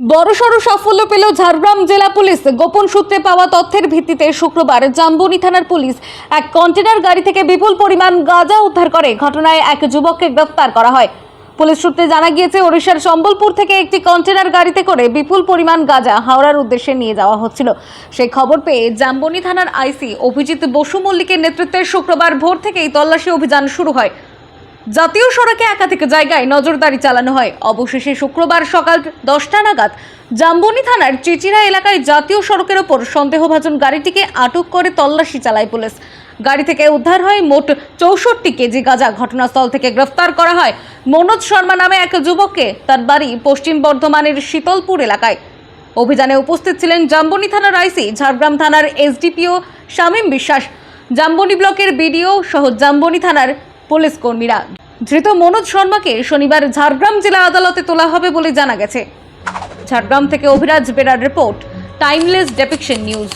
বড়সড় সাফল্য পেল ঝাড়গ্রাম জেলা পুলিশ। গোপন সূত্রে পাওয়া তথ্যের ভিত্তিতে শুক্রবার জাম্বনি থানার পুলিশ এক কন্টেনার গাড়ি থেকে বিপুল পরিমাণ গাঁজা উদ্ধার করে। ঘটনায় এক যুবককে গ্রেফতার করা হয়। পুলিশ সূত্রে জানা গিয়েছে, ওড়িশার সম্বলপুর থেকে একটি কন্টেনার গাড়িতে করে বিপুল পরিমাণ গাঁজা হাওড়ার উদ্দেশ্যে নিয়ে যাওয়া হচ্ছিল। সেই খবর পেয়ে জাম্বনি থানার আইসি অভিজিৎ বসু মল্লিকের নেতৃত্বে শুক্রবার ভোর থেকেই তল্লাশি অভিযান শুরু হয়। জাতীয় সড়কে একাধিক জায়গায় নজরদারি চালানো হয়। অবশেষে শুক্রবার সকাল 10টা নাগাদ জাম্বনি থানার চিচিরা এলাকায় জাতীয় সড়কের ওপর সন্দেহভাজন গাড়িটিকে আটক করে তল্লাশি চালায় পুলিশ। গাড়ি থেকে উদ্ধার হয় মোট 64 কেজি গাঁজা। ঘটনাস্থল থেকে গ্রেফতার করা হয় মনোজ শর্মা নামে এক যুবককে। তার বাড়ি পশ্চিম বর্ধমানের শীতলপুর এলাকায়। অভিযানে উপস্থিত ছিলেন জাম্বনি থানার আইসি, ঝাড়গ্রাম থানার এসডিপিও শামীম বিশ্বাস, জাম্বনি ব্লকের বিডিও সহ জাম্বনি থানার পুলিশ কর্মীরা। ধৃত মনোজ শর্মাকে শনিবার ঝাড়গ্রাম জেলা আদালতে তোলা হবে বলে জানা গেছে। ঝাড়গ্রাম থেকে অভিরাজ বেরার রিপোর্ট, টাইমলেস ডেপিকশন নিউজ।